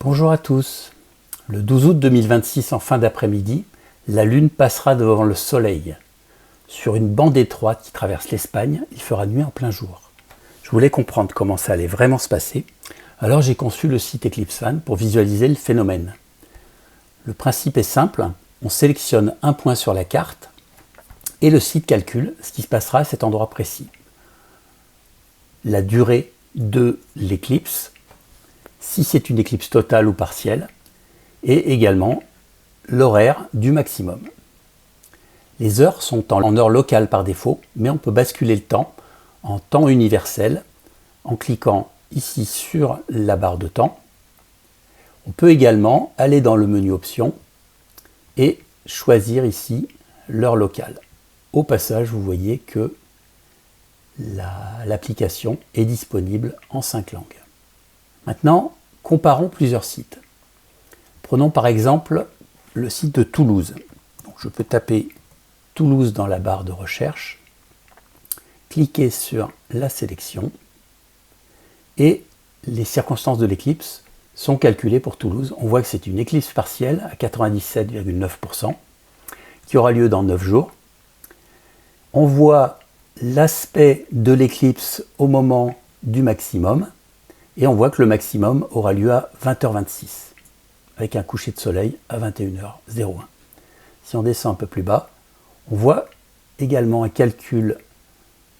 Bonjour à tous. Le 12 août 2026 en fin d'après-midi, la Lune passera devant le Soleil. Sur une bande étroite qui traverse l'Espagne, il fera nuit en plein jour. Je voulais comprendre comment ça allait vraiment se passer, alors j'ai conçu le site EclipseFan pour visualiser le phénomène. Le principe est simple, on sélectionne un point sur la carte et le site calcule ce qui se passera à cet endroit précis. La durée de l'éclipse, si c'est une éclipse totale ou partielle, et également l'horaire du maximum. Les heures sont en heure locale par défaut, mais on peut basculer le temps en temps universel en cliquant ici sur la barre de temps. On peut également aller dans le menu options et choisir ici l'heure locale. Au passage, vous voyez que l'application est disponible en 5 langues. Maintenant, comparons plusieurs sites. Prenons par exemple le site de Toulouse. Donc, je peux taper Toulouse dans la barre de recherche, cliquer sur la sélection et les circonstances de l'éclipse sont calculées pour Toulouse. On voit que c'est une éclipse partielle à 97,9% qui aura lieu dans 9 jours. On voit l'aspect de l'éclipse au moment du maximum et on voit que le maximum aura lieu à 20h26 avec un coucher de soleil à 21h01. Si on descend un peu plus bas, on voit également un calcul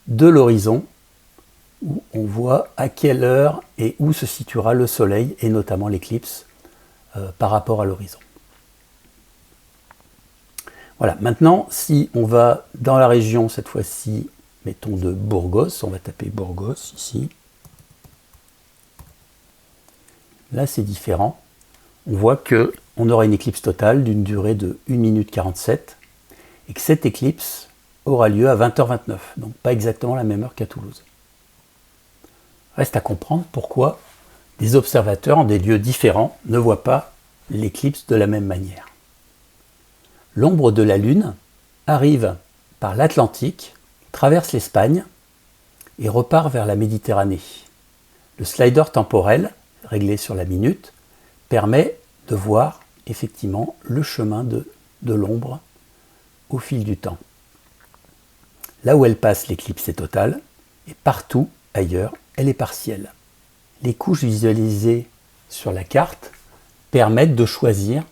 de l'horizon où on voit à quelle heure et où se situera le soleil et notamment l'éclipse par rapport à l'horizon. Voilà, maintenant si on va dans la région cette fois-ci, mettons de Burgos, on va taper Burgos ici. Là c'est différent, on voit qu'on aura une éclipse totale d'une durée de 1 minute 47 et que cette éclipse aura lieu à 20h29, donc pas exactement la même heure qu'à Toulouse. Reste à comprendre pourquoi des observateurs en des lieux différents ne voient pas l'éclipse de la même manière. L'ombre de la Lune arrive par l'Atlantique, traverse l'Espagne et repart vers la Méditerranée. Le slider temporel, réglé sur la minute, permet de voir effectivement le chemin de l'ombre au fil du temps. Là où elle passe, l'éclipse est totale, et partout ailleurs, elle est partielle. Les couches visualisées sur la carte permettent de choisir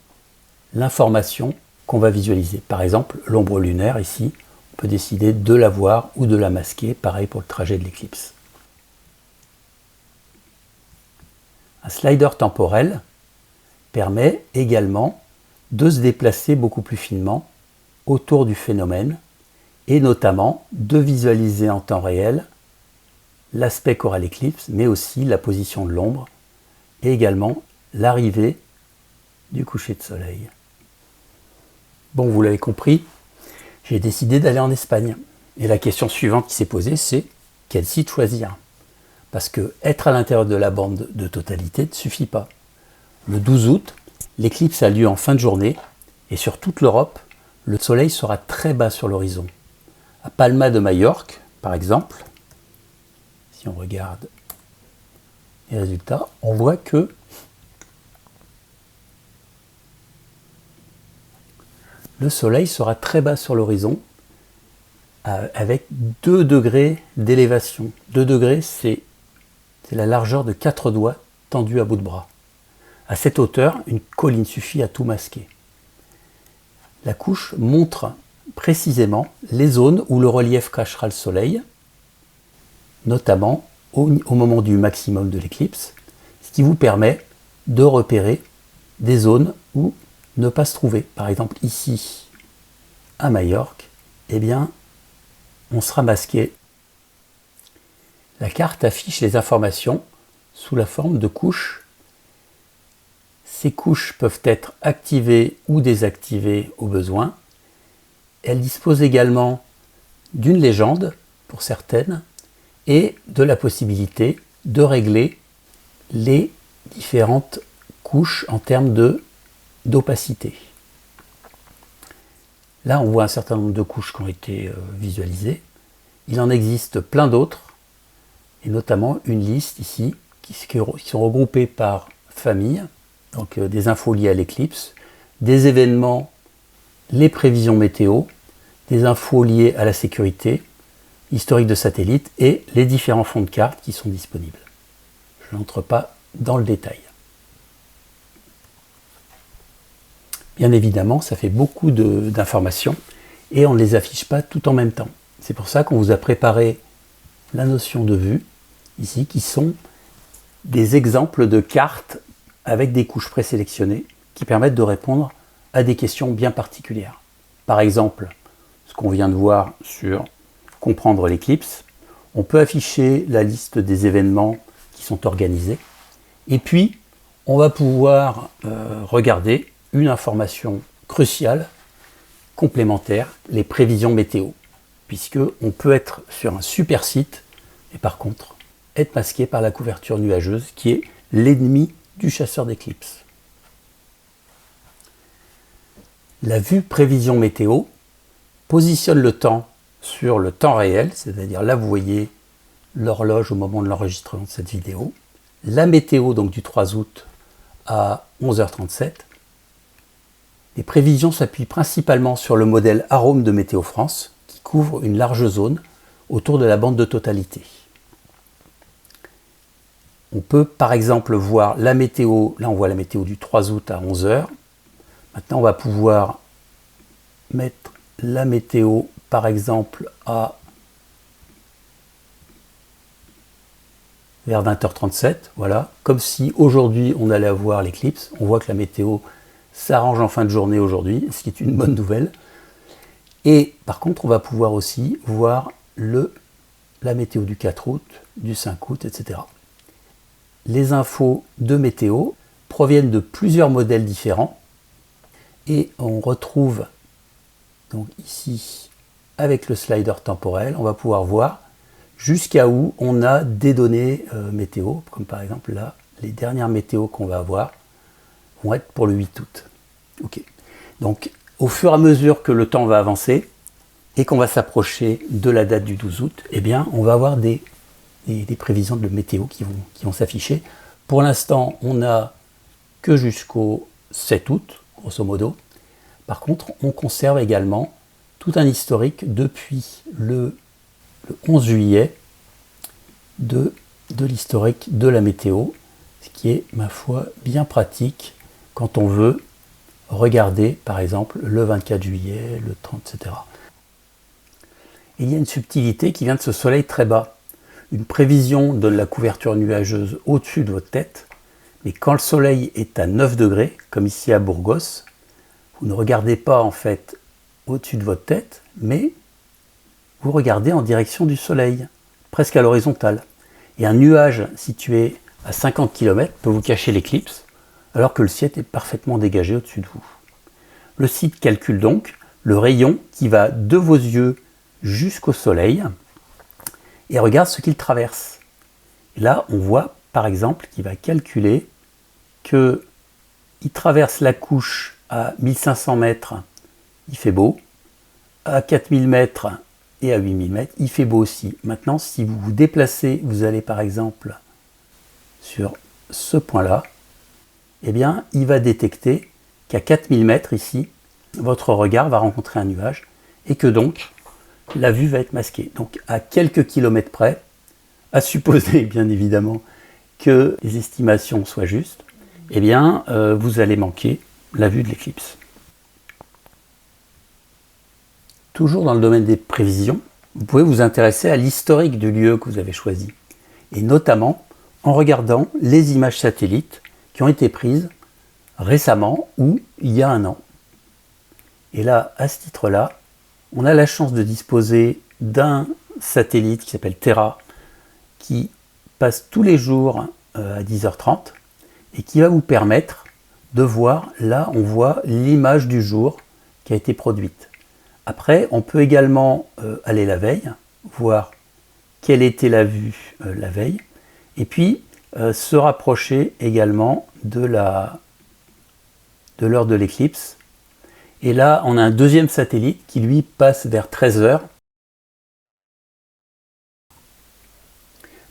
l'information qu'on va visualiser. Par exemple, l'ombre lunaire ici, on peut décider de la voir ou de la masquer, pareil pour le trajet de l'éclipse. Un slider temporel permet également de se déplacer beaucoup plus finement autour du phénomène et notamment de visualiser en temps réel l'aspect qu'aura l'éclipse, mais aussi la position de l'ombre et également l'arrivée du coucher de soleil. Bon, vous l'avez compris, j'ai décidé d'aller en Espagne. Et la question suivante qui s'est posée, c'est quel site choisir? Parce que être à l'intérieur de la bande de totalité ne suffit pas. Le 12 août, l'éclipse a lieu en fin de journée et sur toute l'Europe, le soleil sera très bas sur l'horizon. À Palma de Majorque, par exemple, si on regarde les résultats, on voit que le soleil sera très bas sur l'horizon avec 2 degrés d'élévation. 2 degrés, c'est la largeur de 4 doigts tendus à bout de bras. À cette hauteur, une colline suffit à tout masquer. La couche montre précisément les zones où le relief cachera le soleil, notamment au moment du maximum de l'éclipse, ce qui vous permet de repérer des zones où ne pas se trouver. Par exemple ici, à Majorque, eh bien, on sera masqué. La carte affiche les informations sous la forme de couches. Ces couches peuvent être activées ou désactivées au besoin. Elle dispose également d'une légende pour certaines et de la possibilité de régler les différentes couches en termes d'opacité. Là, on voit un certain nombre de couches qui ont été visualisées. Il en existe plein d'autres, et notamment une liste ici qui sont regroupées par famille donc des infos liées à l'éclipse, des événements, les prévisions météo, des infos liées à la sécurité, historique de satellites et les différents fonds de cartes qui sont disponibles. Je n'entre pas dans le détail. Bien évidemment, ça fait beaucoup d'informations et on ne les affiche pas tout en même temps. C'est pour ça qu'on vous a préparé la notion de vue, ici, qui sont des exemples de cartes avec des couches présélectionnées qui permettent de répondre à des questions bien particulières. Par exemple, ce qu'on vient de voir sur comprendre l'éclipse, on peut afficher la liste des événements qui sont organisés et puis on va pouvoir regarder une information cruciale, complémentaire, les prévisions météo, puisque on peut être sur un super site et par contre être masqué par la couverture nuageuse qui est l'ennemi du chasseur d'éclipses. La vue prévision météo positionne le temps sur le temps réel, c'est-à-dire là vous voyez l'horloge au moment de l'enregistrement de cette vidéo, la météo donc du 3 août à 11h37. Les prévisions s'appuient principalement sur le modèle Arome de Météo France qui couvre une large zone autour de la bande de totalité. On peut par exemple voir la météo, là on voit la météo du 3 août à 11h. Maintenant on va pouvoir mettre la météo par exemple à vers 20h37, voilà, comme si aujourd'hui on allait avoir l'éclipse. On voit que la météo s'arrange en fin de journée aujourd'hui, ce qui est une bonne nouvelle. Et par contre, on va pouvoir aussi voir la météo du 4 août, du 5 août, etc. Les infos de météo proviennent de plusieurs modèles différents et on retrouve donc ici avec le slider temporel, on va pouvoir voir jusqu'à où on a des données météo, comme par exemple là, les dernières météos qu'on va avoir vont être pour le 8 août. Ok. Donc au fur et à mesure que le temps va avancer et qu'on va s'approcher de la date du 12 août, eh bien on va avoir des prévisions de météo qui vont s'afficher. Pour l'instant, on n'a que jusqu'au 7 août, grosso modo. Par contre, on conserve également tout un historique depuis le 11 juillet de l'historique de la météo, ce qui est, ma foi, bien pratique quand on veut regarder, par exemple, le 24 juillet, le 30, etc. Et il y a une subtilité qui vient de ce soleil très bas. Une prévision donne la couverture nuageuse au-dessus de votre tête, mais quand le soleil est à 9 degrés, comme ici à Burgos, vous ne regardez pas en fait au-dessus de votre tête, mais vous regardez en direction du soleil, presque à l'horizontale. Et un nuage situé à 50 km peut vous cacher l'éclipse, alors que le ciel est parfaitement dégagé au-dessus de vous. Le site calcule donc le rayon qui va de vos yeux jusqu'au soleil et regarde ce qu'il traverse. Et là, on voit par exemple qu'il va calculer qu'il traverse la couche à 1500 mètres, il fait beau, à 4000 mètres et à 8000 mètres, il fait beau aussi. Maintenant, si vous vous déplacez, vous allez par exemple sur ce point-là, eh bien, il va détecter qu'à 4000 mètres ici, votre regard va rencontrer un nuage et que donc la vue va être masquée. Donc à quelques kilomètres près, à supposer bien évidemment que les estimations soient justes, eh bien, vous allez manquer la vue de l'éclipse. Toujours dans le domaine des prévisions, vous pouvez vous intéresser à l'historique du lieu que vous avez choisi, et notamment en regardant les images satellites qui ont été prises récemment ou il y a un an. Et là, à ce titre-là, on a la chance de disposer d'un satellite qui s'appelle Terra, qui passe tous les jours à 10h30 et qui va vous permettre de voir, là on voit l'image du jour qui a été produite. Après, on peut également aller la veille, voir quelle était la vue la veille, et puis se rapprocher également de l'heure de l'éclipse. Et là, on a un deuxième satellite qui lui passe vers 13h.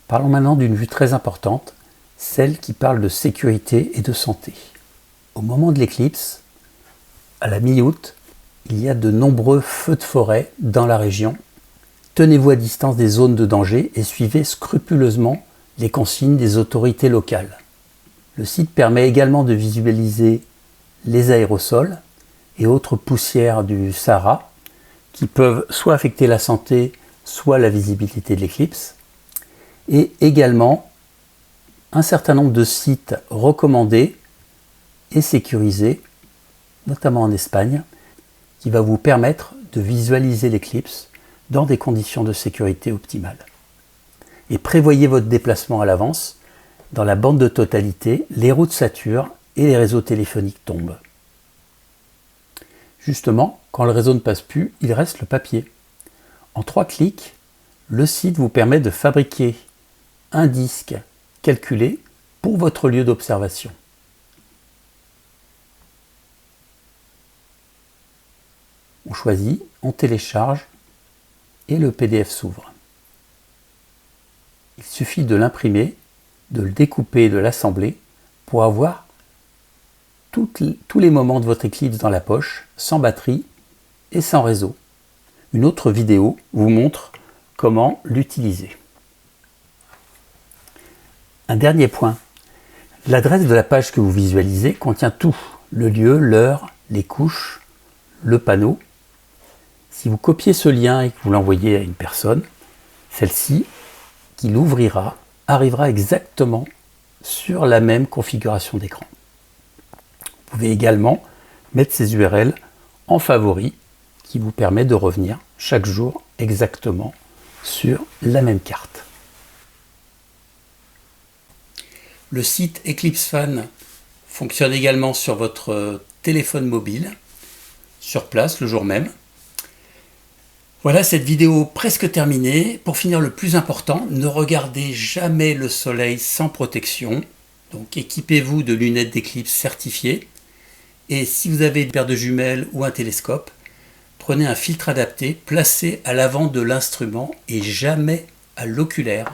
Parlons maintenant d'une vue très importante, celle qui parle de sécurité et de santé. Au moment de l'éclipse, à la mi-août, il y a de nombreux feux de forêt dans la région. Tenez-vous à distance des zones de danger et suivez scrupuleusement les consignes des autorités locales. Le site permet également de visualiser les aérosols et autres poussières du Sahara qui peuvent soit affecter la santé, soit la visibilité de l'éclipse, et également un certain nombre de sites recommandés et sécurisés, notamment en Espagne, qui va vous permettre de visualiser l'éclipse dans des conditions de sécurité optimales. Et prévoyez votre déplacement à l'avance. Dans la bande de totalité, les routes saturent et les réseaux téléphoniques tombent. Justement, quand le réseau ne passe plus, il reste le papier. En 3 clics, le site vous permet de fabriquer un disque calculé pour votre lieu d'observation. On choisit, on télécharge et le PDF s'ouvre. Il suffit de l'imprimer, de le découper et de l'assembler pour avoir tous les moments de votre éclipse dans la poche, sans batterie et sans réseau. Une autre vidéo vous montre comment l'utiliser. Un dernier point. L'adresse de la page que vous visualisez contient tout, le lieu, l'heure, les couches, le panneau. Si vous copiez ce lien et que vous l'envoyez à une personne, celle-ci, qui l'ouvrira, arrivera exactement sur la même configuration d'écran. Vous pouvez également mettre ces URL en favori, qui vous permet de revenir chaque jour exactement sur la même carte. Le site EclipseFan fonctionne également sur votre téléphone mobile, sur place le jour même. Voilà cette vidéo presque terminée. Pour finir, le plus important, ne regardez jamais le soleil sans protection. Donc équipez-vous de lunettes d'éclipse certifiées. Et si vous avez une paire de jumelles ou un télescope, prenez un filtre adapté, placé à l'avant de l'instrument et jamais à l'oculaire.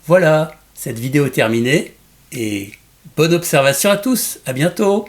Voilà, cette vidéo est terminée et bonne observation à tous. À bientôt.